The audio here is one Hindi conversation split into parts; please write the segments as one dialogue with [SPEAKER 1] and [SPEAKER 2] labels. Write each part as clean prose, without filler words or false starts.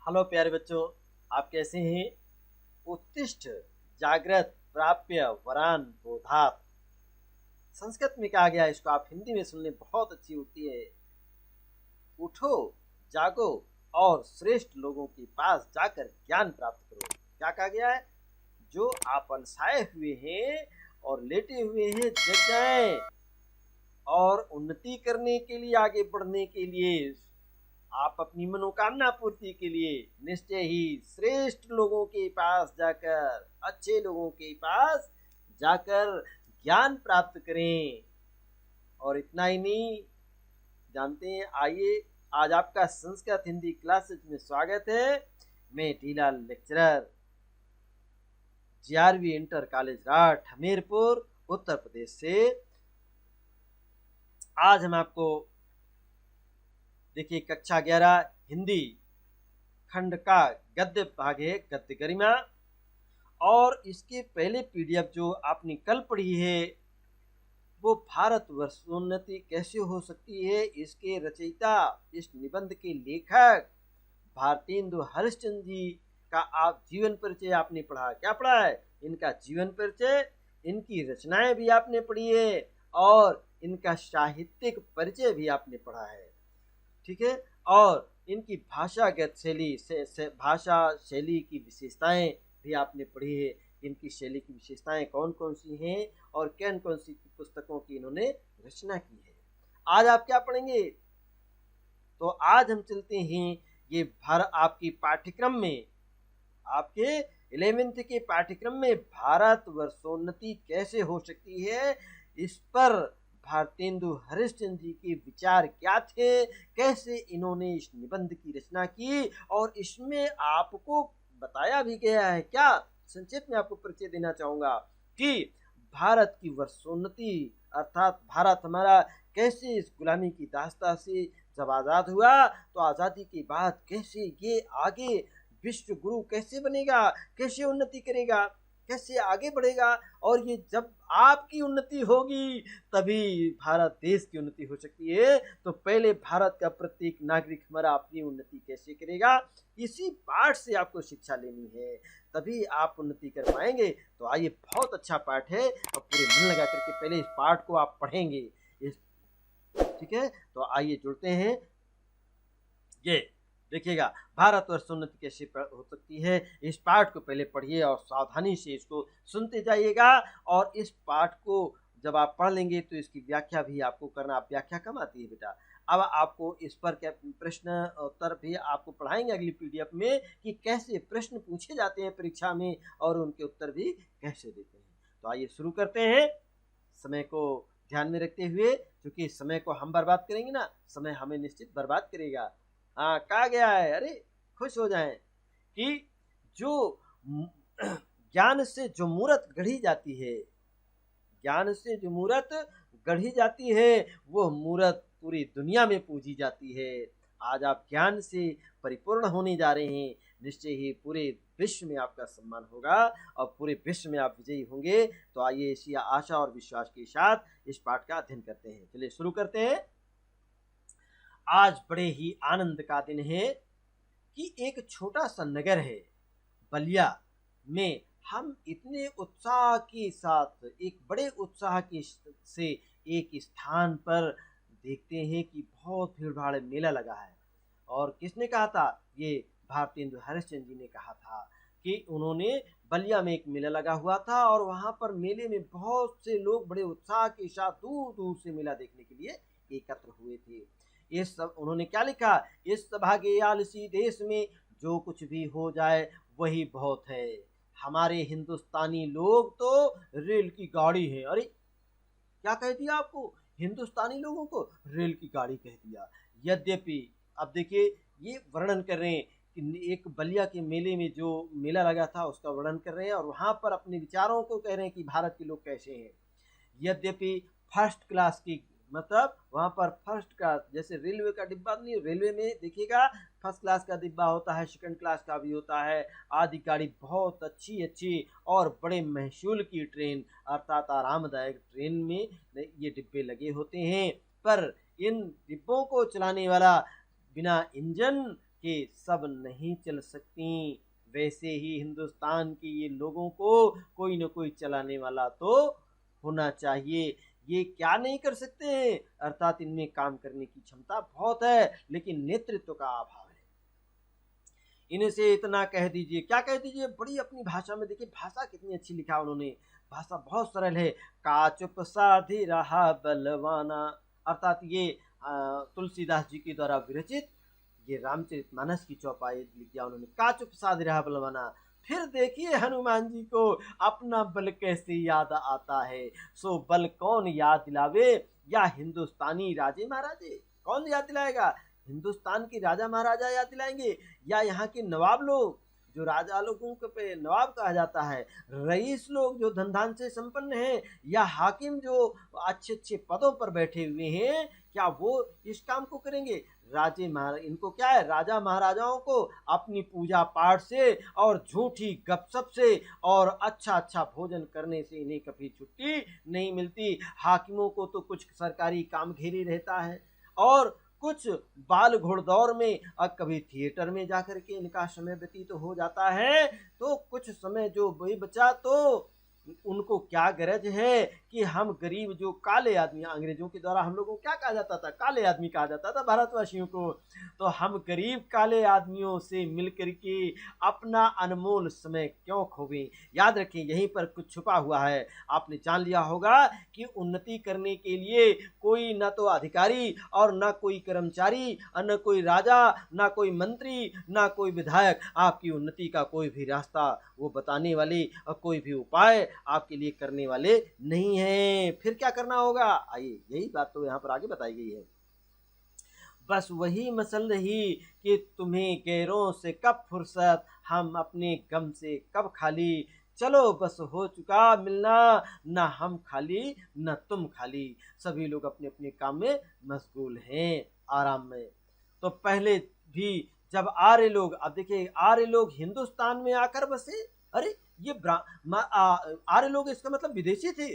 [SPEAKER 1] हेलो प्यारे बच्चों, आप कैसे हैं? उत्तिष्ठ जागृत प्राप्य वरान बोधात। संस्कृत में कहा गया, इसको आप हिंदी में सुनने बहुत अच्छी होती है। उठो, जागो और श्रेष्ठ लोगों के पास जाकर ज्ञान प्राप्त करो। क्या कहा गया है? जो आप अलसाए हुए हैं और लेटे हुए हैं, जग जाएं और उन्नति करने के लिए, आगे बढ़ने के लिए, आप अपनी मनोकामना पूर्ति के लिए निश्चय ही श्रेष्ठ लोगों के पास जाकर, अच्छे लोगों के पास जाकर ज्ञान प्राप्त करें। और इतना ही नहीं, जानते हैं, आइए आज आपका संस्कृत हिंदी क्लासेस में स्वागत है। मैं ढीला lecturer, GRV inter college Rath, Hamirpur, Uttar Pradesh से। आज हम आपको देखिए कक्षा 11 हिंदी खंड का गद्य भाग है, गद्य गरिमा। और इसके पहले पीडीएफ जो आपने कल पढ़ी है, वो भारत वर्षोन्नति कैसे हो सकती है, इसके रचयिता, इस निबंध के लेखक भारतेंदु हरिश्चंद्र जी का आप जीवन परिचय आपने पढ़ा। क्या पढ़ा है? इनका जीवन परिचय, इनकी रचनाएं भी आपने पढ़ी है और इनका साहित्यिक परिचय भी आपने पढ़ा है। ठीक है। और इनकी भाषागत शैली से भाषा शैली की विशेषताएं भी आपने पढ़ी है। इनकी शैली की विशेषताएं कौन कौन सी हैं और कौन कौन सी पुस्तकों की इन्होंने रचना की है। आज आप क्या पढ़ेंगे? तो आज हम चलते हैं ये आपकी पाठ्यक्रम में, आपके 11th के पाठ्यक्रम में भारत वर्षोन्नति कैसे हो सकती है, इस पर भारतेंदु हरिश्चंद्र जी के विचार क्या थे, कैसे इन्होंने इस निबंध की रचना की, और इसमें आपको बताया भी गया है। क्या संक्षेप में आपको परिचय देना चाहूंगा कि भारत की वर्षोन्नति अर्थात भारत हमारा कैसे इस गुलामी की दास्ता से जब आज़ाद हुआ, तो आज़ादी के बाद कैसे ये आगे विश्व गुरु कैसे बनेगा, कैसे उन्नति करेगा, कैसे आगे बढ़ेगा। और ये जब आपकी उन्नति होगी तभी भारत देश की उन्नति हो सकती है। तो पहले भारत का प्रत्येक नागरिक हमारा अपनी उन्नति कैसे करेगा, इसी पाठ से आपको शिक्षा लेनी है, तभी आप उन्नति कर पाएंगे। तो आइए, बहुत अच्छा पाठ है और पूरे मन लगा करके पहले इस पाठ को आप पढ़ेंगे। ठीक है, तो आइए जुड़ते हैं। ये देखिएगा, भारत वर्षोन्नति कैसे हो सकती है, इस पाठ को पहले पढ़िए और सावधानी से इसको सुनते जाइएगा। और इस पाठ को जब आप पढ़ लेंगे तो इसकी व्याख्या भी आपको करना। आप व्याख्या कम आती है बेटा। अब आपको इस पर क्या प्रश्न उत्तर भी आपको पढ़ाएंगे अगली पीडीएफ में, कि कैसे प्रश्न पूछे जाते हैं परीक्षा में और उनके उत्तर भी कैसे देते हैं। तो आइए शुरू करते हैं, समय को ध्यान में रखते हुए, क्योंकि समय को हम बर्बाद करेंगे ना, समय हमें निश्चित बर्बाद करेगा। हाँ, कहा गया है, अरे खुश हो जाएं, कि जो ज्ञान से जो मूर्त गढ़ी जाती है, ज्ञान से जो मूर्त गढ़ी जाती है, वो मूर्त पूरी दुनिया में पूजी जाती है। आज आप ज्ञान से परिपूर्ण होने जा रहे हैं, निश्चय ही पूरे विश्व में आपका सम्मान होगा और पूरे विश्व में आप विजयी होंगे। तो आइए इसी आशा और विश्वास के साथ इस पाठ का अध्ययन करते हैं। चलिए शुरू करते हैं। आज बड़े ही आनंद का दिन है कि एक छोटा सा नगर है बलिया में, हम इतने उत्साह के साथ, एक बड़े उत्साह के से एक स्थान पर देखते हैं कि बहुत भीड़ भाड़ मेला लगा है। और किसने कहा था? ये भारतेंदु हरिश्चंद्र जी ने कहा था कि उन्होंने बलिया में एक मेला लगा हुआ था और वहां पर मेले में बहुत से लोग बड़े उत्साह के साथ दूर दूर से मेला देखने के लिए एकत्र हुए थे। इस सब उन्होंने क्या लिखा? इस सभागे आलसी देश में जो कुछ भी हो जाए वही बहुत है। हमारे हिंदुस्तानी लोग तो रेल की गाड़ी है। अरे क्या कह दिया आपको? हिंदुस्तानी लोगों को रेल की गाड़ी कह दिया। यद्यपि अब देखिए, ये वर्णन कर रहे हैं कि एक बलिया के मेले में जो मेला लगा था उसका वर्णन कर रहे हैं और वहां पर अपने विचारों को कह रहे हैं कि भारत के लोग कैसे हैं। यद्यपि फर्स्ट क्लास की, मतलब वहां पर फर्स्ट क्लास, जैसे रेलवे का डिब्बा नहीं, रेलवे में देखिएगा फर्स्ट क्लास का डिब्बा होता है, सेकंड क्लास का भी होता है, आदि गाड़ी, बहुत अच्छी अच्छी और बड़े महसूल की ट्रेन अर्थात आरामदायक ट्रेन में ये डिब्बे लगे होते हैं। पर इन डिब्बों को चलाने वाला बिना इंजन कि सब नहीं चल सकती, वैसे ही हिंदुस्तान के ये लोगों को कोई न कोई चलाने वाला तो होना चाहिए। ये क्या नहीं कर सकते हैं, अर्थात इनमें काम करने की क्षमता बहुत है, लेकिन नेतृत्व का अभाव है। इनसे इतना कह दीजिए, क्या कह दीजिए, बड़ी अपनी भाषा में, देखिए भाषा कितनी अच्छी लिखा उन्होंने, भाषा बहुत सरल है। का चुप साधी रहा बलवाना, अर्थात ये तुलसीदास जी के द्वारा विरचित ये रामचरितमानस की चौपाई लिख दिया उन्होंने, का चुप साधी रहा बलवाना। फिर देखिए हनुमान जी को अपना बल कैसे याद आता है, सो बल कौन याद दिलावे, या हिंदुस्तानी राजे महाराजे, कौन याद दिलाएगा, हिंदुस्तान के राजा महाराजा याद दिलाएंगे, या यहाँ के नवाब लोग, जो राजा लोगों के पे नवाब कहा जाता है, रईस लोग जो धन धान से संपन्न हैं, या हाकिम जो अच्छे अच्छे पदों पर बैठे हुए हैं, क्या वो इस काम को करेंगे। राजे महाराज, इनको क्या है, राजा महाराजाओं को अपनी पूजा पाठ से और झूठी गपशप से और अच्छा अच्छा भोजन करने से इन्हें कभी छुट्टी नहीं मिलती। हाकिमों को तो कुछ सरकारी काम घेरे रहता है, और कुछ बाल घोड़दौड़ में और कभी थिएटर में जाकर के इनका समय व्यतीत हो जाता है। तो कुछ समय जो वही बचा, तो उनको क्या गरज है कि हम गरीब जो काले आदमी, अंग्रेजों के द्वारा हम लोगों को क्या कहा जाता था, काले आदमी कहा जाता था भारतवासियों को, तो हम गरीब काले आदमियों से मिलकर के अपना अनमोल समय क्यों खोवें। याद रखें, यहीं पर कुछ छुपा हुआ है। आपने जान लिया होगा कि उन्नति करने के लिए कोई न तो अधिकारी और न कोई कर्मचारी, न कोई राजा, न कोई मंत्री, न कोई विधायक आपकी उन्नति का कोई भी रास्ता वो बताने वाले और कोई भी उपाय आपके लिए करने वाले नहीं हैं। फिर क्या करना होगा, आइए यही बात तो यहाँ पर आगे बताई गई है। बस वही मसल रही कि तुम्हें गैरों से कब फुर्सत, हम अपने गम से कब खाली, चलो बस हो चुका मिलना, न हम खाली न तुम खाली। सभी लोग अपने अपने काम में मशगूल हैं, आराम में। तो पहले भी जब आर्य लोग, अब देखिए आर्य लोग हिंदुस्तान में आकर बसे, अरे ये आर्य लोग, इसका मतलब विदेशी थे,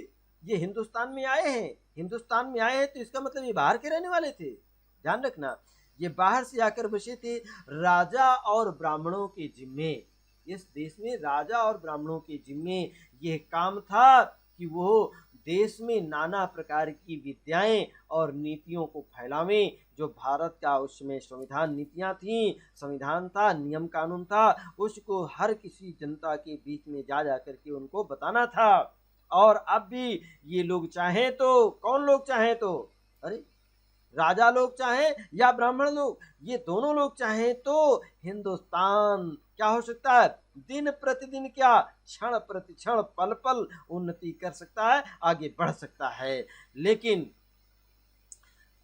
[SPEAKER 1] ये हिंदुस्तान में आए हैं, हिंदुस्तान में आए हैं तो इसका मतलब ये बाहर के रहने वाले थे। ध्यान रखना, ये बाहर से आकर बसे थे। राजा और ब्राह्मणों के जिम्मे, इस देश में राजा और ब्राह्मणों के जिम्मे यह काम था कि वो देश में नाना प्रकार की विद्याएं और नीतियों को फैलावें। जो भारत का उस समय संविधान नीतियां थीं, संविधान था, नियम कानून था, उसको हर किसी जनता के बीच में जा कर के उनको बताना था। और अब भी ये लोग चाहें तो, कौन लोग चाहें तो, अरे राजा लोग चाहें या ब्राह्मण लोग, ये दोनों लोग चाहें तो हिंदुस्तान क्या हो सकता है, दिन प्रतिदिन क्या, क्षण प्रति क्षण, पल पल उन्नति कर सकता है, आगे बढ़ सकता है। लेकिन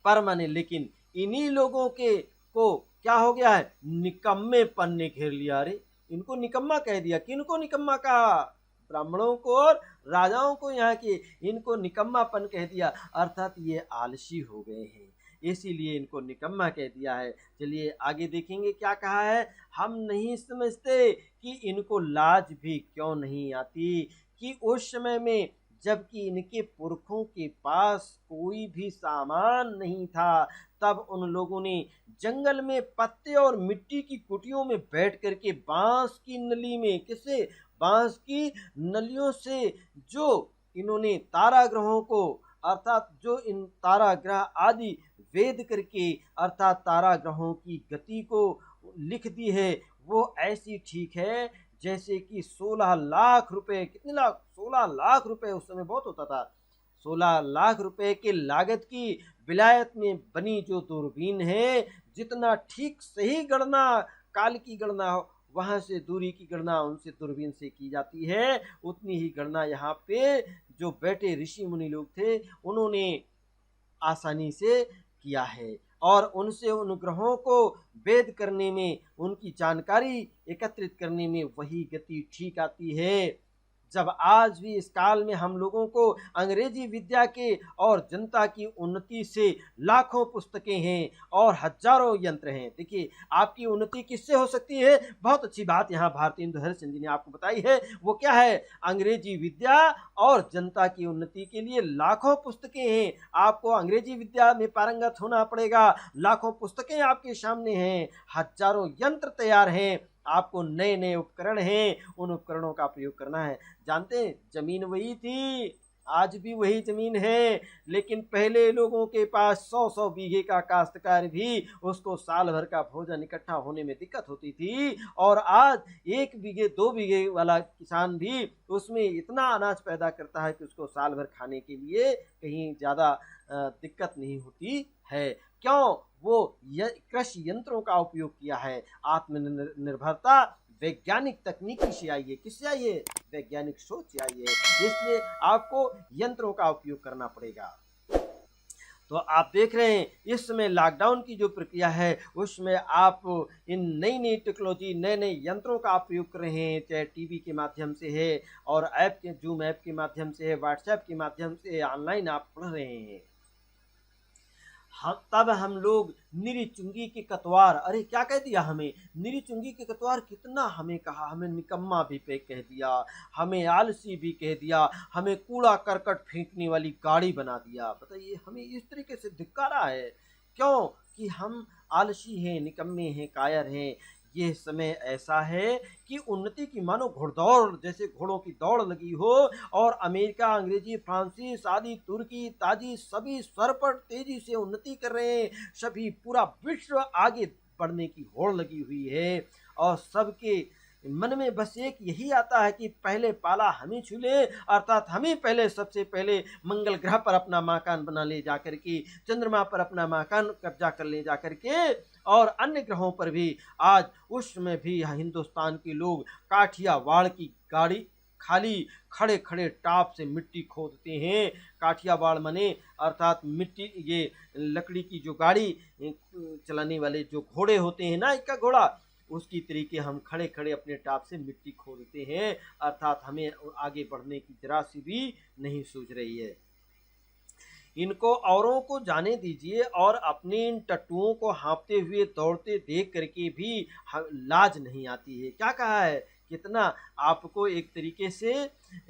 [SPEAKER 1] लेकिन इन्हीं लोगों के को क्या हो गया है, निकम्मेपन ने घेर लिया। अरे इनको निकम्मा कह दिया। किनको निकम्मा कहा, ब्राह्मणों को और राजाओं को, यहाँ के इनको निकम्मापन कह दिया, अर्थात ये आलसी हो गए हैं, इसीलिए इनको निकम्मा कह दिया है। चलिए आगे देखेंगे क्या कहा है। हम नहीं समझते कि इनको लाज भी क्यों नहीं आती कि उस समय में जबकि इनके पुरखों के पास कोई भी सामान नहीं था, तब उन लोगों ने जंगल में पत्ते और मिट्टी की कुटियों में बैठ करके बांस की नली में, किससे, बांस की नलियों से जो इन्होंने ताराग्रहों को, अर्थात जो इन ताराग्रह आदि वेद करके, अर्थात ताराग्रहों की गति को लिख दी है, वो ऐसी ठीक है जैसे कि 16 लाख रुपए, कितने लाख, 16 लाख रुपए उस समय बहुत होता था, 16 लाख रुपए की लागत की विलायत में बनी जो दूरबीन है, जितना ठीक सही गणना, काल की गणना हो, वहां से दूरी की गणना उनसे दूरबीन से की जाती है, उतनी ही गणना यहाँ पे जो बैठे ऋषि मुनि लोग थे उन्होंने आसानी से किया है। और उनसे उन ग्रहों को वेद करने में, उनकी जानकारी एकत्रित करने में वही गति ठीक आती है जब आज भी इस काल में हम लोगों को अंग्रेजी विद्या के और जनता की उन्नति से लाखों पुस्तकें हैं और हजारों यंत्र हैं। देखिए, आपकी उन्नति किससे हो सकती है? बहुत अच्छी बात यहाँ भारतेंदु हरिश्चंद्र जी ने आपको बताई है। वो क्या है? अंग्रेजी विद्या और जनता की उन्नति के लिए लाखों पुस्तकें हैं। आपको अंग्रेजी विद्या में पारंगत होना पड़ेगा। लाखों पुस्तकें आपके सामने हैं, हजारों यंत्र तैयार हैं, आपको नए नए उपकरण हैं, उन उपकरणों का प्रयोग करना है। जानते हैं, जमीन वही थी, आज भी वही जमीन है, लेकिन पहले लोगों के पास 100-100 बीघे का काश्तकार भी उसको साल भर का भोजन इकट्ठा होने में दिक्कत होती थी, और आज 1 बीघे 2 बीघे वाला किसान भी उसमें इतना अनाज पैदा करता है कि उसको साल भर खाने के लिए कहीं ज़्यादा दिक्कत नहीं होती है। क्यों? वो कृषि यंत्रों का उपयोग किया है। आत्मनिर्भरता वैज्ञानिक तकनीकी से आई है। किससे आई है? वैज्ञानिक सोच से आई है। इसलिए आपको यंत्रों का उपयोग करना पड़ेगा। तो आप देख रहे हैं, इस समय लॉकडाउन की जो प्रक्रिया है उसमें आप इन नई नई टेक्नोलॉजी, नए नए यंत्रों का प्रयोग कर रहे हैं, चाहे टीवी के माध्यम से है और ऐप के जूम ऐप के माध्यम से है, व्हाट्सएप के माध्यम से ऑनलाइन आप पढ़ रहे हैं। तब हम लोग निरीचुंगी की कतवार, अरे क्या कह दिया हमें? निरीचुंगी की कतवार कितना हमें कहा, हमें निकम्मा भी पे कह दिया, हमें आलसी भी कह दिया, हमें कूड़ा करकट फेंकने वाली गाड़ी बना दिया। बताइए, हमें इस तरीके से धिक्कारा है। क्यों? कि हम आलसी हैं, निकम्मे हैं, कायर हैं। ये समय ऐसा है कि उन्नति की मानो घुड़दौड़, जैसे घोड़ों की दौड़ लगी हो, और अमेरिका, अंग्रेजी, फ्रांसीस आदि, तुर्की, ताजी सभी सर पर तेजी से उन्नति कर रहे हैं। सभी पूरा विश्व आगे बढ़ने की होड़ लगी हुई है, और सबके मन में बस एक यही आता है कि पहले पाला हम ही छूले, अर्थात हम ही पहले, सबसे पहले मंगल ग्रह पर अपना मकान बना ले जाकर के, चंद्रमा पर अपना मकान कब्जा कर ले जाकर के, और अन्य ग्रहों पर भी। आज उसमें भी हिंदुस्तान के लोग काठियावाड़ की गाड़ी खाली खड़े खड़े टाप से मिट्टी खोदते हैं। काठियावाड़ मने अर्थात मिट्टी, ये लकड़ी की जो गाड़ी चलाने वाले जो घोड़े होते हैं ना, इक्का घोड़ा, उसकी तरीके हम खड़े खड़े अपने टाप से मिट्टी खोदते हैं। अर्थात हमें आगे बढ़ने की जरा सी भी नहीं सूझ रही है। इनको औरों को जाने दीजिए, और अपने इन टट्टुओं को हाँफते हुए दौड़ते देख करके भी लाज नहीं आती है। क्या कहा है? कितना आपको एक तरीके से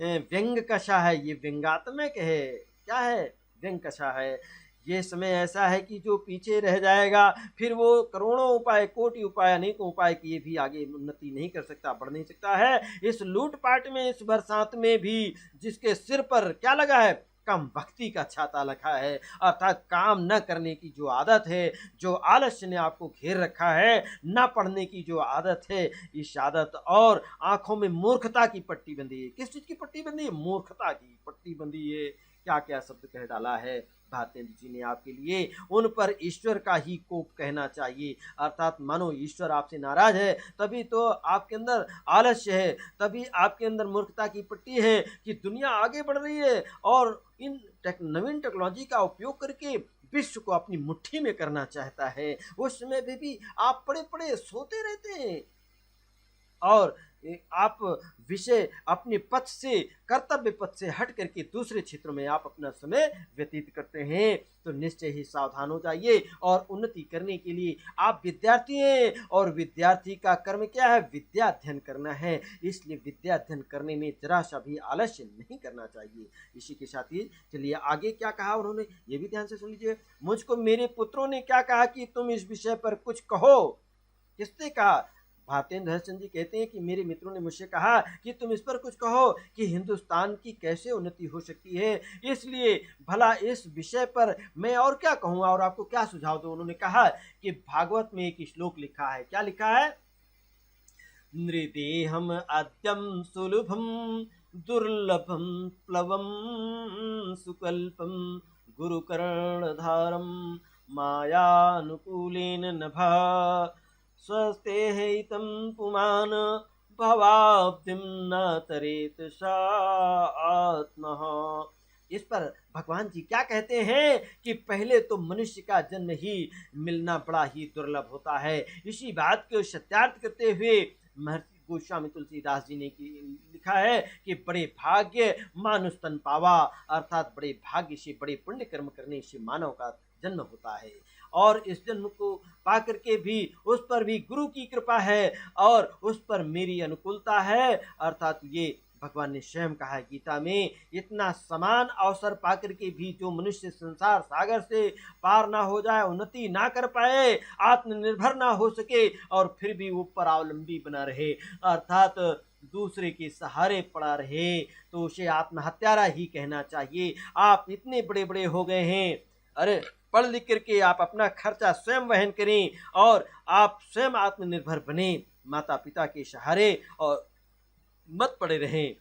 [SPEAKER 1] व्यंग कषा है, ये व्यंगात्मक है। क्या है? व्यंग कषा है। ये समय ऐसा है कि जो पीछे रह जाएगा, फिर वो करोड़ों उपाय, कोटि उपाय, अनेकों उपाय किए भी आगे उन्नति नहीं कर सकता, बढ़ नहीं सकता है। इस लूटपाट में, इस बरसात में भी जिसके सिर पर क्या लगा है? कम भक्ति का छाता लगा है, अर्थात काम न करने की जो आदत है, जो आलस्य ने आपको घेर रखा है, न पढ़ने की जो आदत है, इस आदत, और आंखों में मूर्खता की पट्टी बंधी है। किस चीज की पट्टी बंधी है? मूर्खता की पट्टी बंधी है। क्या क्या शब्द कह डाला है भारतेंदु जी ने आपके लिए। उन पर ईश्वर का ही कोप कहना चाहिए, अर्थात मानो ईश्वर आपसे नाराज है, तभी तो आपके अंदर आलस्य है, तभी आपके अंदर मूर्खता की पट्टी है कि दुनिया आगे बढ़ रही है और इन नवीन टेक्नोलॉजी का उपयोग करके विश्व को अपनी मुट्ठी में करना चाहता है। उस समय भी आप पड़े पड़े सोते रहते हैं, और आप विषय अपने पथ से, कर्तव्य पथ से हट करके दूसरे क्षेत्रों में आप अपना समय व्यतीत करते हैं। तो निश्चय ही सावधान हो जाइए, और उन्नति करने के लिए आप विद्यार्थी हैं, और विद्यार्थी का कर्म क्या है? विद्या अध्ययन करना है। इसलिए विद्या अध्ययन करने में जरा सा भी आलस्य नहीं करना चाहिए। इसी के साथ ही चलिए आगे क्या कहा उन्होंने, ये भी ध्यान से सुन लीजिए। मुझको मेरे पुत्रों ने क्या कहा कि तुम इस विषय पर कुछ कहो। किसने कहा? भारतेंदु हरिश्चंद्र जी कहते हैं कि मेरे मित्रों ने मुझसे कहा कि तुम इस पर कुछ कहो कि हिंदुस्तान की कैसे उन्नति हो सकती है। इसलिए भला इस विषय पर मैं और क्या कहूँगा, और आपको क्या सुझाव दूं। उन्होंने कहा कि भागवत में एक श्लोक लिखा है। क्या लिखा है? नृदेहम आद्यम सुलभम दुर्लभम प्लवम सुकल्पम गुरुकर्णधारम मायानुकूलेन नभा स्वस्ते हितं पुमान भवाब्धिं न तरेत सा आत्मः। इस पर भगवान जी क्या कहते हैं कि पहले तो मनुष्य का जन्म ही मिलना बड़ा ही दुर्लभ होता है। इसी बात को सत्यार्थ करते हुए गोस्वामी तुलसीदास जी ने लिखा है कि बड़े भाग्य मानुष तन पावा, अर्थात बड़े भाग्य से, बड़े पुण्य कर्म करने से मानव का जन्म होता है। और इस जन्म को पा करके भी उस पर भी गुरु की कृपा है और उस पर मेरी अनुकूलता है, अर्थात ये भगवान ने स्वयं कहा है गीता में, इतना समान अवसर पाकर के भी जो मनुष्य संसार सागर से पार ना हो जाए, उन्नति ना कर पाए, आत्मनिर्भर ना हो सके और फिर भी ऊपर अवलंबी बना रहे, अर्थात दूसरे के सहारे पड़ा रहे, तो उसे आत्महत्यारा ही कहना चाहिए। आप इतने बड़े बड़े हो गए हैं, अरे पढ़ लिख करके आप अपना खर्चा स्वयं वहन करें और आप स्वयं आत्मनिर्भर बने, माता पिता के सहारे और मत पड़े रहें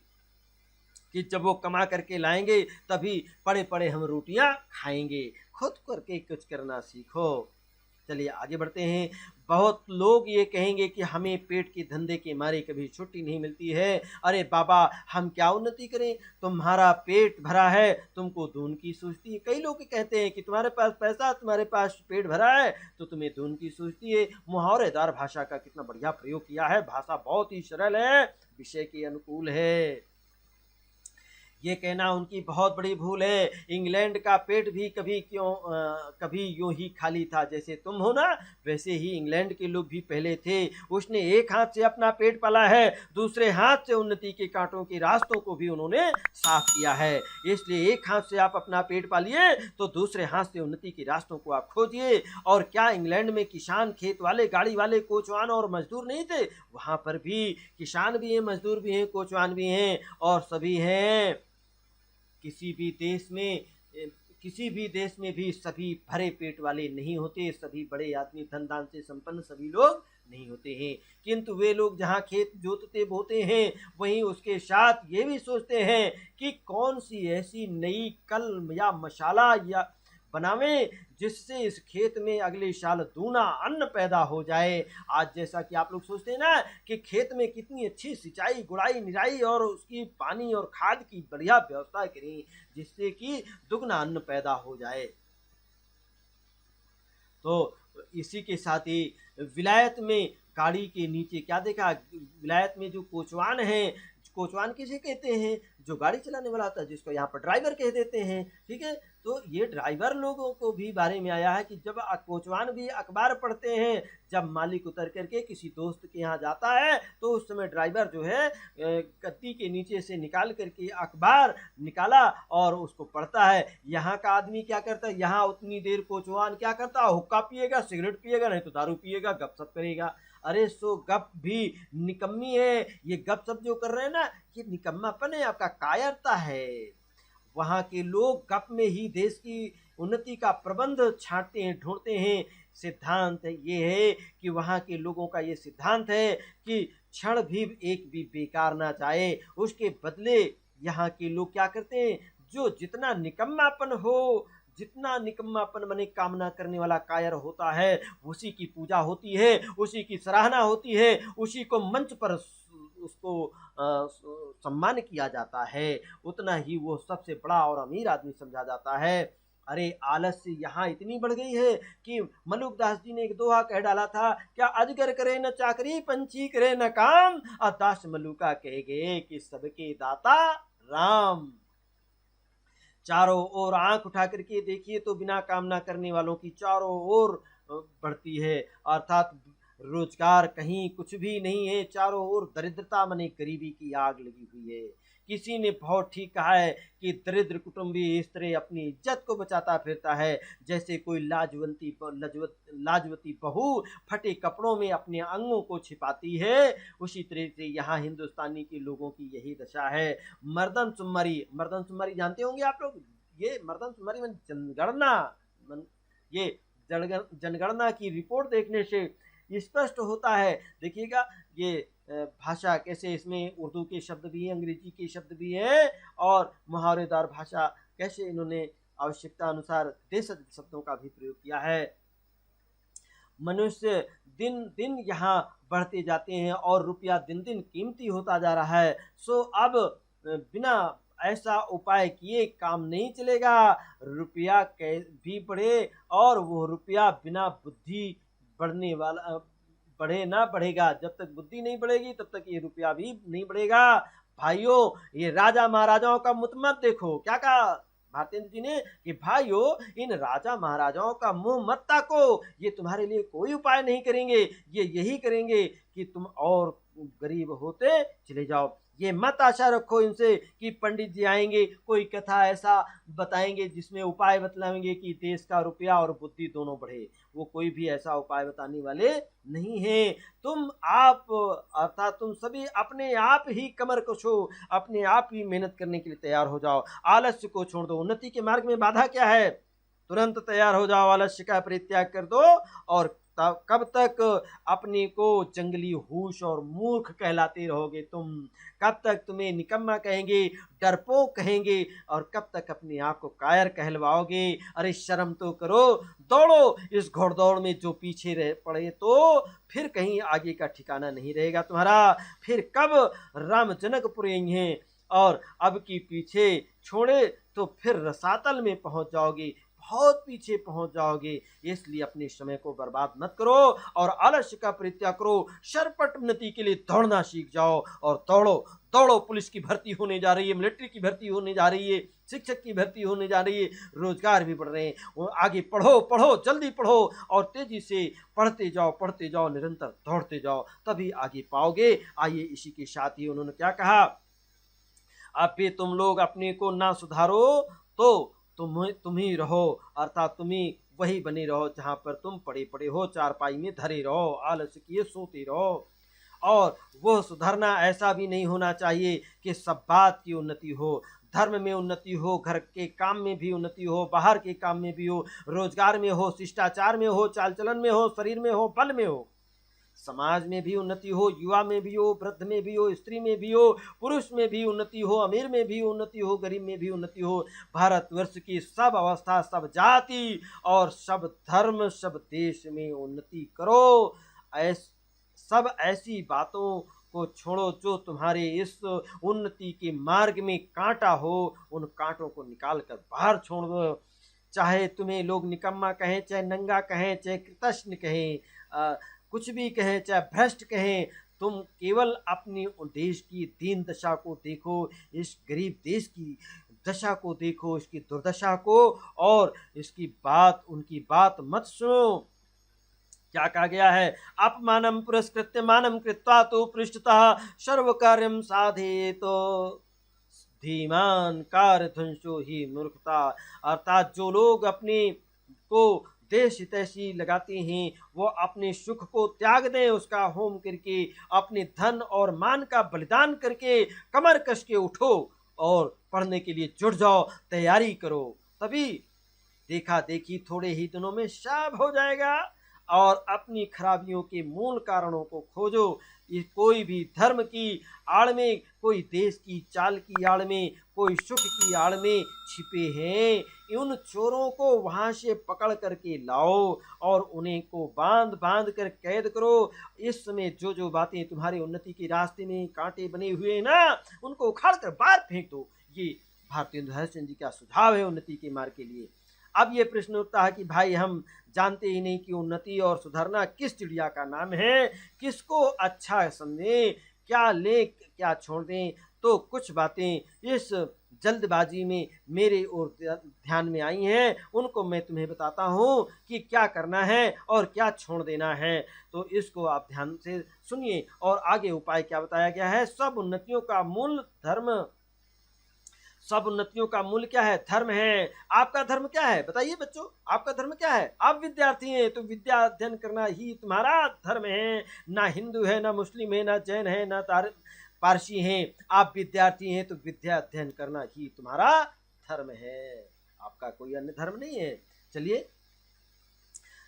[SPEAKER 1] कि जब वो कमा करके लाएंगे तभी पड़े पड़े हम रोटियां खाएंगे। खुद करके कुछ करना सीखो। चलिए आगे बढ़ते हैं। बहुत लोग ये कहेंगे कि हमें पेट के धंधे के मारे कभी छुट्टी नहीं मिलती है। अरे बाबा, हम क्या उन्नति करें, तुम्हारा पेट भरा है, तुमको धून की सूझती है। कई लोग कहते हैं कि तुम्हारे पास पैसा, तुम्हारे पास पेट भरा है तो तुम्हें धून की सूझती है। मुहावरेदार भाषा का कितना बढ़िया प्रयोग किया है, भाषा बहुत ही सरल है, विषय के अनुकूल है। ये कहना उनकी बहुत बड़ी भूल है। इंग्लैंड का पेट भी कभी यूं ही खाली था, जैसे तुम हो ना, वैसे ही इंग्लैंड के लोग भी पहले थे। उसने एक हाथ से अपना पेट पाला है, दूसरे हाथ से उन्नति के कांटों के रास्तों को भी उन्होंने साफ किया है। इसलिए एक हाथ से आप अपना पेट पालिए तो दूसरे हाथ से उन्नति के रास्तों को आप खोजिए। और क्या इंग्लैंड में किसान, खेत वाले, गाड़ी वाले, कोचवान और मजदूर नहीं थे? वहां पर भी किसान भी हैं, मजदूर भी हैं, कोचवान भी हैं और सभी हैं। किसी भी देश में भी सभी भरे पेट वाले नहीं होते, सभी बड़े आदमी, धन दान से संपन्न सभी लोग नहीं होते हैं। किंतु वे लोग जहाँ खेत जोतते बोते हैं, वहीं उसके साथ ये भी सोचते हैं कि कौन सी ऐसी नई कल या मसाला या बनावें जिससे इस खेत में अगले साल दूना अन्न पैदा हो जाए। आज जैसा कि आप लोग सोचते हैं ना कि खेत में कितनी अच्छी सिंचाई, गुड़ाई, निराई और उसकी पानी और खाद की बढ़िया व्यवस्था करें जिससे कि दुगना अन्न पैदा हो जाए। तो इसी के साथ ही विलायत में गाड़ी के नीचे क्या देखा, विलायत में जो कोचवान हैं, कोचवान किसे कहते हैं? जो गाड़ी चलाने वाला था, जिसको यहाँ पर ड्राइवर कह देते हैं, ठीक है। तो ये ड्राइवर लोगों को भी बारे में आया है कि जब कोचवान भी अखबार पढ़ते हैं, जब मालिक उतर करके किसी दोस्त के यहाँ जाता है तो उस समय ड्राइवर जो है गद्दी के नीचे से निकाल करके अखबार निकाला और उसको पढ़ता है। यहाँ का आदमी क्या करता है, यहाँ उतनी देर कोचवान क्या करता है, हुक्का पिएगा, सिगरेट पिएगा, नहीं तो दारू पिएगा, गपशप करेगा। अरे सो गप भी निकम्मी है। ये गपशप जो कर रहे हैं ना, ये निकम्मापन है, आपका कायरता है। वहाँ के लोग गप में ही देश की उन्नति का प्रबंध छांटते हैं, ढूंढते हैं। सिद्धांत ये है कि वहाँ के लोगों का ये सिद्धांत है कि क्षण भी एक भी बेकार ना जाए। उसके बदले यहाँ के लोग क्या करते हैं, जो जितना निकम्मापन माने कामना करने वाला कायर होता है, उसी की पूजा होती है, उसी की सराहना होती है, उसी को मंच पर उसको सम्मान किया जाता है, उतना ही वो सबसे बड़ा और अमीर आदमी समझा जाता है। अरे आलस्य यहाँ इतनी बढ़ गई है कि मलुकदास जी ने एक दोहा कह डाला था, क्या अजगर करे न चाकरी, पंछी करे न काम, दास मलुका कह गए कि सबके दाता राम। चारों ओर आंख उठा करके देखिए तो बिना कामना करने वालों की चारों ओर बढ़ती है, अर्थात रोजगार कहीं कुछ भी नहीं है, चारों ओर दरिद्रता माने गरीबी की आग लगी हुई है। किसी ने बहुत ठीक कहा है कि दरिद्र कुटुंबी स्त्री अपनी इज्जत को बचाता फिरता है, जैसे कोई लाजवती बहू फटे कपड़ों में अपने अंगों को छिपाती है, उसी तरह से यहाँ हिंदुस्तानी के लोगों की यही दशा है। मर्दन सुम्मरी जानते होंगे आप लोग। ये मर्दन सुम्मरी में जनगणना की रिपोर्ट देखने से स्पष्ट होता है। देखिएगा ये भाषा कैसे, इसमें उर्दू के शब्द भी हैं, अंग्रेजी के शब्द भी हैं और मुहावरेदार भाषा कैसे इन्होंने आवश्यकता अनुसार देशज शब्दों का भी प्रयोग किया है। मनुष्य दिन दिन यहाँ बढ़ते जाते हैं और रुपया दिन दिन कीमती होता जा रहा है। सो अब बिना ऐसा उपाय किए काम नहीं चलेगा। रुपया भी बढ़े और वो रुपया बिना बुद्धि बढ़े ना बढ़ेगा, जब तक बुद्धि नहीं बढ़ेगी तब तक ये रुपया भी नहीं बढ़ेगा। भाइयों, ये राजा महाराजाओं का मुत मत देखो। क्या कहा भारतेंद्र जी ने कि भाइयों, इन राजा महाराजाओं का मुंह मत ताको, ये तुम्हारे लिए कोई उपाय नहीं करेंगे। ये यही करेंगे कि तुम और गरीब होते चले जाओ। ये मत आशा रखो इनसे कि पंडित जी आएंगे, कोई कथा ऐसा बताएंगे जिसमें उपाय बतलाएंगे कि देश का रुपया और बुद्धि दोनों बढ़े। वो कोई भी ऐसा उपाय बताने वाले नहीं है। तुम आप अर्थात तुम सभी अपने आप ही कमर कसो, अपने आप ही मेहनत करने के लिए तैयार हो जाओ। आलस्य को छोड़ दो। उन्नति के मार्ग में बाधा क्या है? तुरंत तैयार हो जाओ, आलस्य का परित्याग कर दो। और कब तक अपने को जंगली हूश और मूर्ख कहलाते रहोगे तुम? कब तक तुम्हें निकम्मा कहेंगे, डरपोक कहेंगे, और कब तक अपने आप को कायर कहलवाओगे? अरे शर्म तो करो। दौड़ो इस घोड़दौड़ में, जो पीछे रह पड़े तो फिर कहीं आगे का ठिकाना नहीं रहेगा तुम्हारा। फिर कब राम जनकपुर हैं और अब की पीछे छोड़े तो फिर रसातल में पहुंच जाओगे, बहुत पीछे पहुंच जाओगे। इसलिए अपने समय को बर्बाद मत करो और आलस्य का परित्याग करो। शरपट उन्नति के लिए दौड़ना सीख जाओ और दौड़ो दौड़ो। पुलिस की भर्ती होने जा रही है, मिलिट्री की भर्ती होने जा रही है, शिक्षक की भर्ती होने जा रही है, रोजगार भी बढ़ रहे हैं। आगे पढ़ो पढ़ो, जल्दी पढ़ो और तेजी से पढ़ते जाओ, निरंतर दौड़ते जाओ, तभी आगे पाओगे। आइए इसी के साथ ही उन्होंने क्या कहा, अब भी तुम लोग अपने को ना सुधारो तो तुम ही रहो, अर्थात तुम ही वही बने रहो जहां पर तुम पड़े पड़े हो, चारपाई में धरे रहो, आलस्य किए सोते रहो। और वो सुधरना ऐसा भी नहीं होना चाहिए कि सब बात की उन्नति हो। धर्म में उन्नति हो, घर के काम में भी उन्नति हो, बाहर के काम में भी हो, रोजगार में हो, शिष्टाचार में हो, चाल चलन में हो, शरीर में हो, बल में हो। समाज में भी उन्नति हो, युवा में भी हो, वृद्ध में भी हो, स्त्री में भी हो, पुरुष में भी उन्नति हो, अमीर में भी उन्नति हो, गरीब में भी उन्नति हो। भारतवर्ष की सब अवस्था, सब जाति और सब धर्म, सब देश में उन्नति करो। सब ऐसी बातों को छोड़ो जो तुम्हारे इस उन्नति के मार्ग में कांटा हो। उन कांटों को निकाल कर बाहर छोड़ दो। चाहे तुम्हें लोग निकम्मा कहें, चाहे नंगा कहें, चाहे कृतज्ञ कहें, कुछ भी कहें, चाहे भ्रष्ट कहें, तुम केवल अपनी देश की दीन दशा को देखो, इस गरीब देश की दशा को देखो, इसकी दुर्दशा को, और उनकी बात मत सुनो। क्या कहा गया है? अपमानम पुरस्कृत्य मानम कृत्वा तो पृष्ठतः सर्व कार्यम साधे तो धीमान कार्य ध्वंसो ही मूर्खता। अर्थात जो लोग अपने को देश हितैषी लगाते हैं, वो अपने सुख को त्याग दें, उसका होम करके, अपने धन और मान का बलिदान करके कमर कस के उठो और पढ़ने के लिए जुट जाओ, तैयारी करो। तभी देखा देखी थोड़े ही दिनों में सब हो जाएगा। और अपनी खराबियों के मूल कारणों को खोजो। ये कोई भी धर्म की आड़ में, कोई देश की चाल की आड़ में, कोई सुख की आड़ में छिपे हैं। उन चोरों को वहां से पकड़ करके लाओ और उन्हें को बांध बांध कर कैद करो। इस समय जो जो बातें तुम्हारे उन्नति के रास्ते में कांटे बने हुए ना, उनको उखाड़ कर बाहर फेंक दो। ये भारतेंद्र हरिश्चंद्र जी का सुझाव है उन्नति के मार्ग के लिए। अब ये प्रश्न उठता है कि भाई हम जानते ही नहीं कि उन्नति और सुधरना किस चिड़िया का नाम है, किसको अच्छा समझें, क्या लें क्या छोड़ दें। तो कुछ बातें इस जल्दबाजी में मेरे ओर ध्यान में आई हैं, उनको मैं तुम्हें बताता हूँ कि क्या करना है और क्या छोड़ देना है। तो इसको आप ध्यान से सुनिए और आगे उपाय क्या बताया गया है। सब उन्नतियों का मूल क्या है? धर्म है। आपका धर्म क्या है? बताइए बच्चों, आपका धर्म क्या है? आप विद्यार्थी हैं तो विद्या अध्ययन करना ही तुम्हारा धर्म है। ना हिंदू है, ना मुस्लिम है, ना जैन है, ना पारसी हैं। आप विद्यार्थी हैं तो विद्या अध्ययन करना ही तुम्हारा धर्म है, आपका कोई अन्य धर्म नहीं है। चलिए,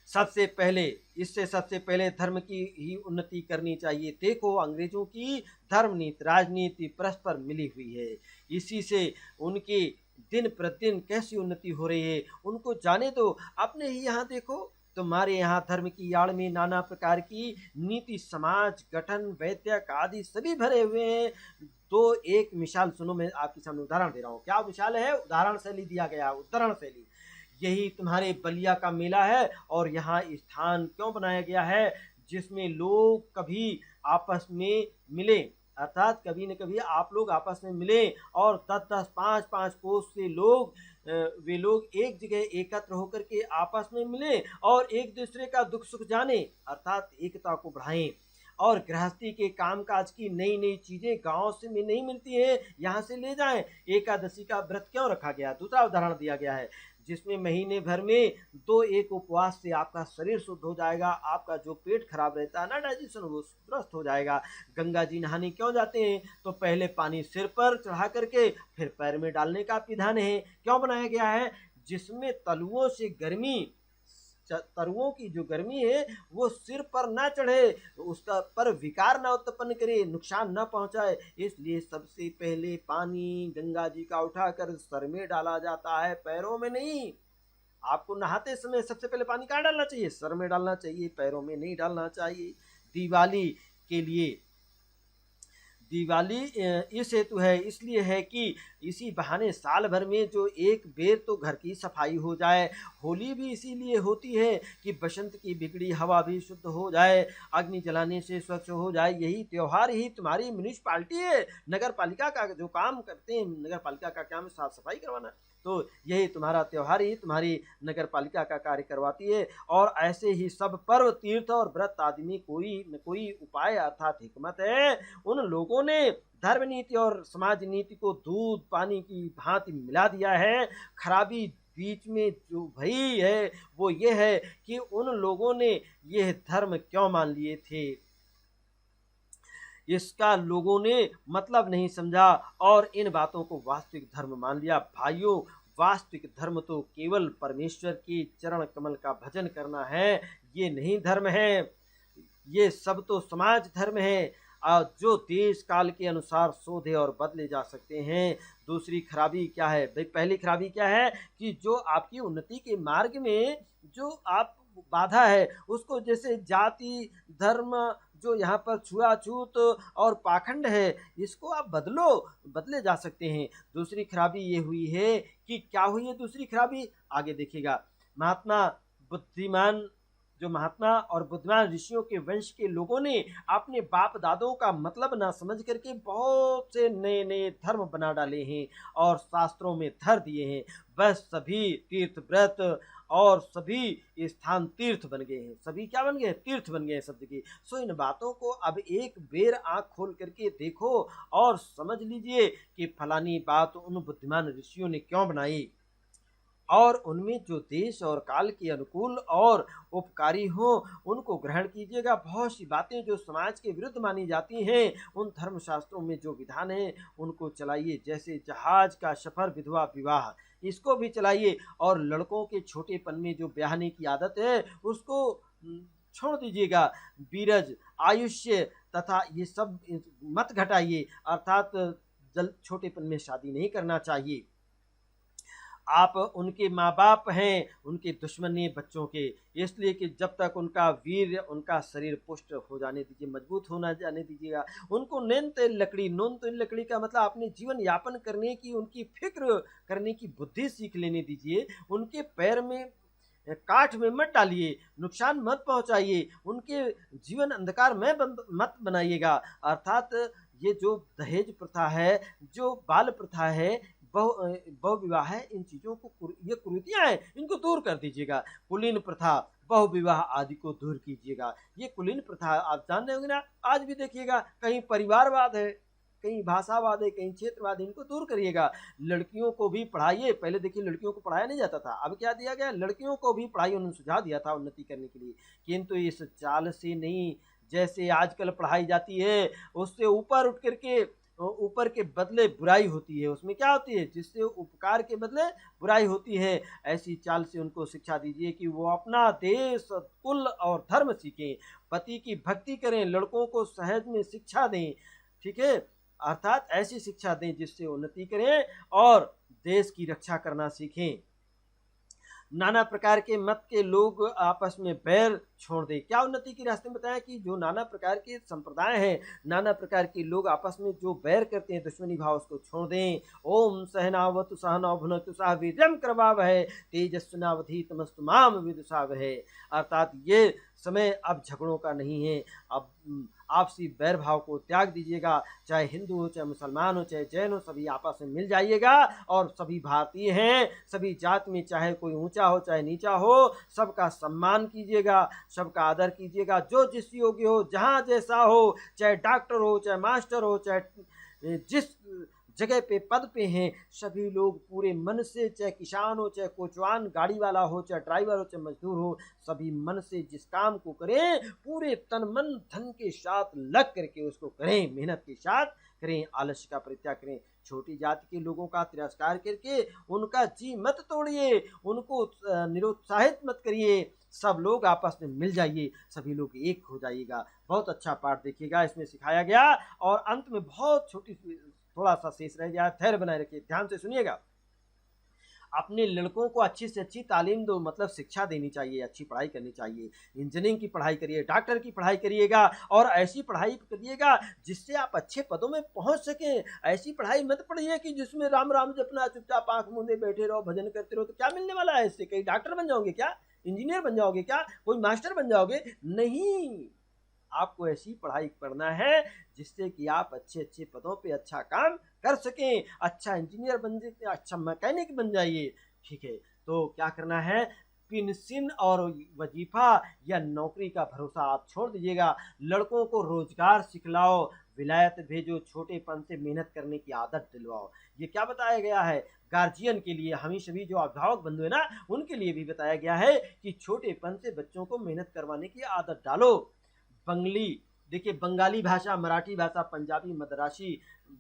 [SPEAKER 1] सबसे पहले धर्म की ही उन्नति करनी चाहिए। देखो, अंग्रेजों की धर्म नीति, राजनीति परस्पर मिली हुई है। इसी से उनकी दिन प्रतिदिन कैसी उन्नति हो रही है उनको जाने दो। अपने ही यहाँ देखो, तुम्हारे यहाँ धर्म की आड़ में नाना प्रकार की नीति, समाज गठन, वैद्यक आदि सभी भरे हुए हैं। तो एक मिसाल सुनो, मैं आपके सामने उदाहरण दे रहा हूँ। क्या मिसाल है? उदाहरण शैली दिया गया, उदाहरण शैली। यही तुम्हारे बलिया का मेला है और यहाँ स्थान क्यों बनाया गया है? जिसमें लोग कभी आपस में मिले, अर्थात कभी न कभी आप लोग आपस में मिले और 10-10, 5-5 कोस से लोग वे लोग एक जगह एकत्र होकर के आपस में मिले और एक दूसरे का दुख सुख जाने, अर्थात एकता को बढ़ाएं। और गृहस्थी के कामकाज की नई नई चीजें गांव से में नहीं मिलती हैं, यहाँ से ले जाएं। एकादशी का व्रत क्यों रखा गया? दूसरा उदाहरण दिया गया है, जिसमें महीने भर में 2 एक उपवास से आपका शरीर शुद्ध हो जाएगा, आपका जो पेट खराब रहता है ना, डाइजेशन, वो दुरुस्त हो जाएगा। गंगा जी नहाने क्यों जाते हैं? तो पहले पानी सिर पर चढ़ा करके फिर पैर में डालने का विधान है। क्यों बनाया गया है? जिसमें तलुओं से गर्मी, तरुओं की जो गर्मी है वो सिर पर ना चढ़े, उसका पर विकार ना उत्पन्न करे, नुकसान ना पहुंचाए, इसलिए सबसे पहले पानी गंगा जी का उठाकर सर में डाला जाता है, पैरों में नहीं। आपको नहाते समय सबसे पहले पानी कहाँ डालना चाहिए? सर में डालना चाहिए, पैरों में नहीं डालना चाहिए। दिवाली के लिए दिवाली इस हेतु है, इसलिए है कि इसी बहाने साल भर में जो एक बेर तो घर की सफाई हो जाए। होली भी इसीलिए होती है कि बसंत की बिगड़ी हवा भी शुद्ध हो जाए, अग्नि जलाने से स्वच्छ हो जाए। यही त्योहार ही तुम्हारी म्यूनिसपालिटी है, नगर पालिका का जो काम करते हैं, नगर पालिका का काम साफ सफाई करवाना, तो यही तुम्हारा त्योहार ही तुम्हारी नगर पालिका का कार्य करवाती है। और ऐसे ही सब पर्व, तीर्थ और व्रत आदि में कोई न कोई उपाय अर्थात हिकमत है। उन लोगों ने धर्म नीति और समाज नीति को दूध पानी की भांति मिला दिया है। खराबी बीच में जो भई है वो ये है कि उन लोगों ने यह धर्म क्यों मान लिए थे, इसका लोगों ने मतलब नहीं समझा और इन बातों को वास्तविक धर्म मान लिया। भाइयों, वास्तविक धर्म तो केवल परमेश्वर के चरण कमल का भजन करना है, ये नहीं धर्म है। ये सब तो समाज धर्म है जो देश काल के अनुसार शोधे और बदले जा सकते हैं। दूसरी खराबी क्या है भाई? पहली खराबी क्या है कि जो आपकी उन्नति के मार्ग में जो आप बाधा है, उसको जैसे जाति धर्म, जो यहाँ पर छुआछूत और पाखंड है, इसको आप बदले जा सकते हैं। दूसरी खराबी ये हुई है कि क्या हुई है दूसरी खराबी? आगे देखिएगा। महात्मा और बुद्धिमान ऋषियों के वंश के लोगों ने अपने बाप दादों का मतलब ना समझ करके बहुत से नए नए धर्म बना डाले हैं और शास्त्रों में धर दिए हैं। बस सभी तीर्थ व्रत और सभी स्थान तीर्थ बन गए हैं। सभी क्या बन गए? तीर्थ बन गए शब्द की। सो इन बातों को अब एक बेर आंख खोल करके देखो और समझ लीजिए कि फलानी बात उन बुद्धिमान ऋषियों ने क्यों बनाई और उनमें जो देश और काल के अनुकूल और उपकारी हो उनको ग्रहण कीजिएगा। बहुत सी बातें जो समाज के विरुद्ध मानी जाती हैं, उन धर्मशास्त्रों में जो विधान है उनको चलाइए। जैसे जहाज का सफर, विधवा विवाह, इसको भी चलाइए। और लड़कों के छोटेपन में जो ब्याहने की आदत है उसको छोड़ दीजिएगा। बीरज, आयुष्य तथा ये सब मत घटाइए, अर्थात छोटेपन में शादी नहीं करना चाहिए। आप उनके माँ बाप हैं, उनके दुश्मन हैं बच्चों के, इसलिए कि जब तक उनका वीर, उनका शरीर पुष्ट हो जाने दीजिए, मजबूत होना जाने दीजिएगा। उनको नून तेल लकड़ी का मतलब अपने जीवन यापन करने की, उनकी फिक्र करने की बुद्धि सीख लेने दीजिए। उनके पैर में काठ में मत डालिए, नुकसान मत पहुंचाइए, उनके जीवन अंधकार में मत बनाइएगा। अर्थात ये जो दहेज प्रथा है, जो बाल प्रथा है, बहु विवाह है, इन चीज़ों को, ये कुरीतियाँ हैं, इनको दूर कर दीजिएगा। कुलीन प्रथा, बहु विवाह आदि को दूर कीजिएगा। ये कुलीन प्रथा आप जान रहे होंगे ना, आज भी देखिएगा कहीं परिवारवाद है, कहीं भाषावाद है, कहीं क्षेत्रवाद, इनको दूर करिएगा। लड़कियों को भी पढ़ाइए। पहले देखिए लड़कियों को पढ़ाया नहीं जाता था, अब क्या दिया गया? लड़कियों को भी पढ़ाई उन्होंने सुझाव दिया था उन्नति करने के लिए, किंतु इस चाल से नहीं जैसे आजकल पढ़ाई जाती है, उससे ऊपर उठ करके ऊपर के बदले बुराई होती है। उसमें क्या होती है? जिससे उपकार के बदले बुराई होती है। ऐसी चाल से उनको शिक्षा दीजिए कि वो अपना देश, कुल और धर्म सीखें, पति की भक्ति करें, लड़कों को सहज में शिक्षा दें, ठीक है, अर्थात ऐसी शिक्षा दें जिससे उन्नति करें और देश की रक्षा करना सीखें। नाना प्रकार के मत के लोग आपस में बैर छोड़ दे। क्या उन्नति के रास्ते में बताया कि जो नाना प्रकार के संप्रदाय हैं, नाना प्रकार के लोग आपस में जो बैर करते हैं, दुश्मनी भाव, उसको छोड़ दें। ओम सहनावतु सहनौ भुनक्तु सह वीर्यं करवावहै तेजस्विनावधीतमस्तु मा विद्विषावहै। अर्थात ये समय अब झगड़ों का नहीं है, अब आपसी बैर भाव को त्याग दीजिएगा। चाहे हिंदू हो, चाहे मुसलमान हो, चाहे जैन हो, सभी आपस में मिल जाइएगा और सभी भारतीय हैं। सभी जात में चाहे कोई ऊंचा हो चाहे नीचा हो, सबका सम्मान कीजिएगा, सबका आदर कीजिएगा। जो जिस योग्य हो, जहाँ जैसा हो, चाहे डॉक्टर हो, चाहे मास्टर हो, चाहे जिस जगह पे पद पे हैं, सभी लोग पूरे मन से, चाहे किसान हो, चाहे कोचवान गाड़ी वाला हो, चाहे ड्राइवर हो, चाहे मजदूर हो, सभी मन से जिस काम को करें पूरे तन मन धन के साथ लग करके उसको करें, मेहनत के साथ करें, आलस्य का परित्याग करें। छोटी जाति के लोगों का तिरस्कार करके उनका जी मत तोड़िए, उनको निरुत्साहित मत करिए। सब लोग आपस में मिल जाइए, सभी लोग एक हो जाइएगा। बहुत अच्छा पाठ देखिएगा, इसमें सिखाया गया। और अंत में बहुत छोटी थोड़ा सा शेष रह गया, धैर्य बनाए रखिए, ध्यान से सुनिएगा। अपने लड़कों को अच्छी से अच्छी तालीम दो, मतलब शिक्षा देनी चाहिए, अच्छी पढ़ाई करनी चाहिए। इंजीनियरिंग की पढ़ाई करिए, डॉक्टर की पढ़ाई करिएगा, और ऐसी पढ़ाई करिएगा जिससे आप अच्छे पदों में पहुंच सकें। ऐसी पढ़ाई मत पढ़िए कि जिसमें राम राम जपना, चुपचाप आंख मूंदे बैठे रहो, भजन करते रहो। तो क्या मिलने वाला है इससे? कहीं डॉक्टर बन जाओगे क्या? इंजीनियर बन जाओगे क्या? कोई मास्टर बन जाओगे? नहीं, आपको ऐसी पढ़ाई पढ़ना है जिससे कि आप अच्छे अच्छे पदों पे अच्छा काम कर सकें, अच्छा इंजीनियर बन जाइए, अच्छा मैकेनिक बन जाइए। ठीक है, तो क्या करना है? पेंशन और वजीफा या नौकरी का भरोसा आप छोड़ दीजिएगा। लड़कों को रोजगार सिखलाओ, विलायत भेजो, छोटेपन से मेहनत करने की आदत दिलवाओ। ये क्या बताया गया है? गार्जियन के लिए, हमें सभी जो अभिभावक बंधु है ना, उनके लिए भी बताया गया है कि छोटेपन से बच्चों को मेहनत करवाने की आदत डालो। बंगली, देखिए, बंगाली भाषा, मराठी भाषा, पंजाबी, मद्रासी,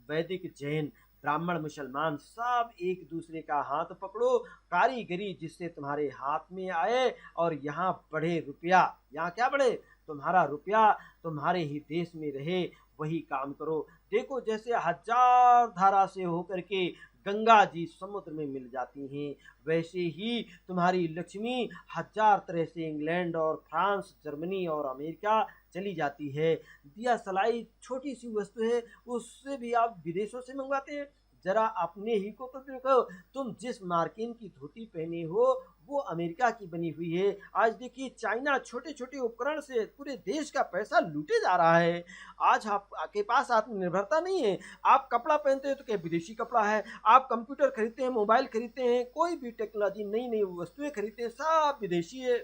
[SPEAKER 1] वैदिक, जैन, ब्राह्मण, मुसलमान, सब एक दूसरे का हाथ पकड़ो, कारीगरी जिससे तुम्हारे हाथ में आए और यहाँ बढ़े रुपया। यहाँ क्या बढ़े? तुम्हारा रुपया तुम्हारे ही देश में रहे, वही काम करो। देखो, जैसे हजार धारा से होकर के गंगा जी समुद्र में मिल जाती हैं, वैसे ही तुम्हारी लक्ष्मी हजार तरह से इंग्लैंड और फ्रांस, जर्मनी और अमेरिका चली जाती है। दिया सलाई छोटी सी वस्तु है, उससे भी आप विदेशों से मंगवाते हैं। जरा अपने ही को तो देखो, तुम जिस मार्किन की धोती पहने हो वो अमेरिका की बनी हुई है। आज देखिए, चाइना छोटे छोटे उपकरण से पूरे देश का पैसा लूटे जा रहा है। आज आपके पास आत्मनिर्भरता नहीं है। आप कपड़ा पहनते हैं तो क्या विदेशी कपड़ा है? आप कंप्यूटर खरीदते हैं, मोबाइल खरीदते हैं, कोई भी टेक्नोलॉजी, नई नई वस्तुएं खरीदते हैं, सब विदेशी है।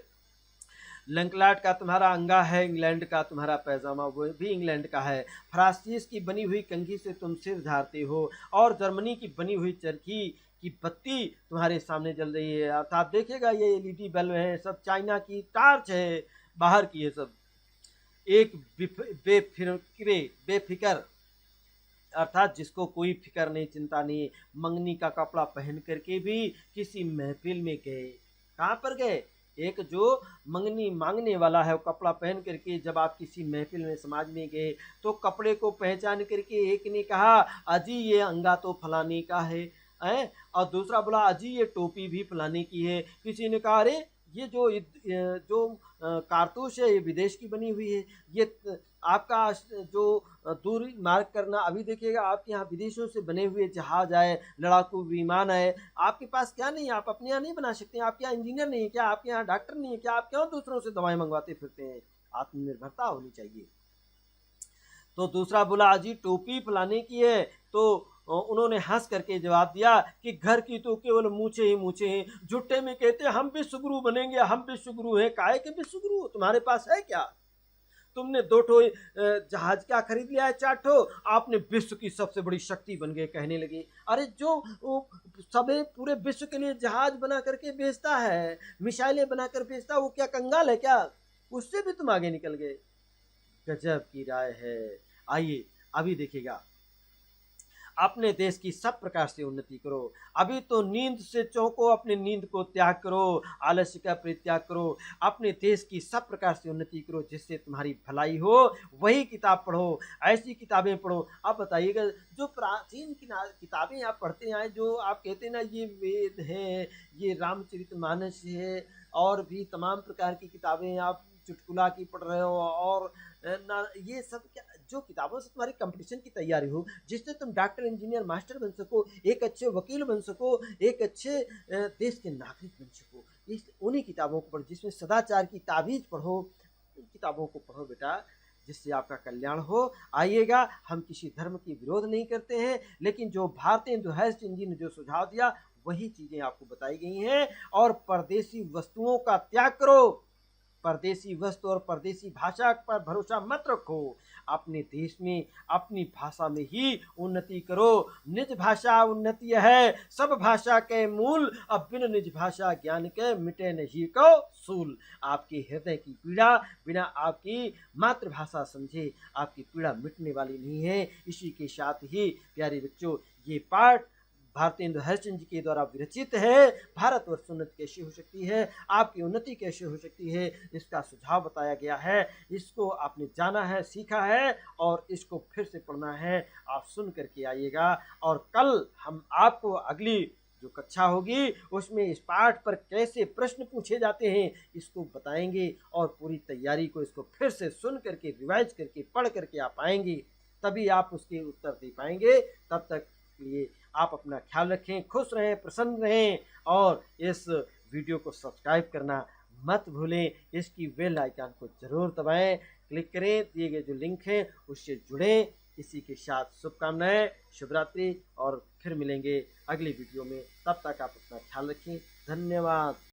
[SPEAKER 1] लंकलाट का तुम्हारा अंगा है, इंग्लैंड का तुम्हारा पैजामा वो भी इंग्लैंड का है। फ्रांसीस की बनी हुई कंघी से तुम सिर झाड़ते हो, और जर्मनी की बनी हुई चरखी की बत्ती तुम्हारे सामने जल रही है। अर्थात देखिएगा, ये एलईडी बल्ब है, सब चाइना की टार्च है, बाहर की है सब। एक बेफिक्र, अर्थात जिसको कोई फिक्र नहीं, चिंता नहीं, मंगनी का कपड़ा पहन करके भी किसी महफिल में गए। कहाँ पर गए? एक जो मंगनी मांगने वाला है, वो कपड़ा पहन करके जब आप किसी महफिल में, समाज में गए, तो कपड़े को पहचान करके एक ने कहा, अजी ये अंगा तो फलाने का है, और दूसरा बोला, अजी ये टोपी भी फलाने की है। किसी ने कहा, अरे ये जो कारतूस है, ये विदेश की बनी हुई है। ये आपका जो दूरी मार्क करना, अभी देखिएगा आपके यहाँ विदेशों से बने हुए जहाज आए, लड़ाकू विमान आए, आपके पास क्या नहीं है? आप अपने यहाँ नहीं बना सकते? आपके यहाँ इंजीनियर नहीं है क्या? आपके यहाँ डॉक्टर नहीं है क्या? आप क्यों दूसरों से दवाएं मंगवाते फिरते हैं? आत्मनिर्भरता होनी चाहिए। तो दूसरा बोला, अजी टोपी फलाने की है। तो उन्होंने हंस करके जवाब दिया कि घर की तो केवल मूछे ही मूछे हैं, झुट्टे में कहते हम विश्वगुरु बनेंगे, हम विश्वगुरु हैं। काहे के विश्वगुरु? तुम्हारे पास है क्या? तुमने 2 ठो जहाज क्या खरीद लिया है, 4 ठो, आपने विश्व की सबसे बड़ी शक्ति बन गए कहने लगे। अरे जो सबे पूरे विश्व के लिए जहाज बना करके बेचता है, मिसाइलें बनाकर बेचता है, वो क्या कंगाल है क्या? उससे भी तुम आगे निकल गए। गजब की राय है। आइए अभी देखिएगा, अपने देश की सब प्रकार से उन्नति करो। अभी तो नींद से चौंको, अपने नींद को त्याग करो, आलस्य का परित्याग करो, अपने देश की सब प्रकार से उन्नति करो, जिससे तुम्हारी भलाई हो। वही किताब पढ़ो, ऐसी किताबें पढ़ो। आप बताइएगा, जो प्राचीन किताबें आप पढ़ते आए, जो आप कहते हैं ना ये वेद है, ये रामचरितमानस है, और भी तमाम प्रकार की किताबें आप चुटकुला की पढ़ रहे हो और ना ये सब क्या जो किताबों से तुम्हारी कंपटीशन की तैयारी हो, जिससे तुम डॉक्टर, इंजीनियर, मास्टर बन सको, एक अच्छे वकील बन सको, एक अच्छे देश के नागरिक बन सको, इस उन्हीं किताबों को पढ़ो। जिसमें सदाचार की ताबीज पढ़ो, उन किताबों को पढ़ो बेटा, जिससे आपका कल्याण हो। आइएगा, हम किसी धर्म की विरोध नहीं करते हैं, लेकिन जो भारतीय हिंदू हेल्थ जी ने जो सुझाव दिया वही चीजें आपको बताई गई हैं। और परदेसी वस्तुओं का त्याग करो, परदेसी वस्तु और परदेसी भाषा पर भरोसा मत रखो। अपने देश में अपनी भाषा में ही उन्नति करो। निज भाषा उन्नति है, सब भाषा के मूल, अब बिन निज भाषा ज्ञान के मिटे नहीं को सूल। आपके हृदय की पीड़ा बिना आपकी मातृभाषा समझे आपकी पीड़ा मिटने वाली नहीं है। इसी के साथ ही प्यारे बच्चों, ये पाठ भारतेंदु हरिश्चंद्र जी के द्वारा विरचित है। भारतवर्ष उन्नति कैसे हो सकती है, आपकी उन्नति कैसे हो सकती है, इसका सुझाव बताया गया है। इसको आपने जाना है, सीखा है और इसको फिर से पढ़ना है। आप सुन करके आइएगा और कल हम आपको अगली जो कक्षा होगी उसमें इस पाठ पर कैसे प्रश्न पूछे जाते हैं इसको बताएंगे और पूरी तैयारी को इसको फिर से सुन करके रिवाइज करके पढ़ करके आप आएंगे, तभी आप उसके उत्तर दे पाएंगे। तब तक लिए आप अपना ख्याल रखें, खुश रहें, प्रसन्न रहें और इस वीडियो को सब्सक्राइब करना मत भूलें। इसकी बेल आइकन को जरूर दबाएं, क्लिक करें, दिए गए जो लिंक है उससे जुड़ें। इसी के साथ शुभकामनाएं, शुभ रात्रि और फिर मिलेंगे अगली वीडियो में। तब तक आप अपना ख्याल रखें। धन्यवाद।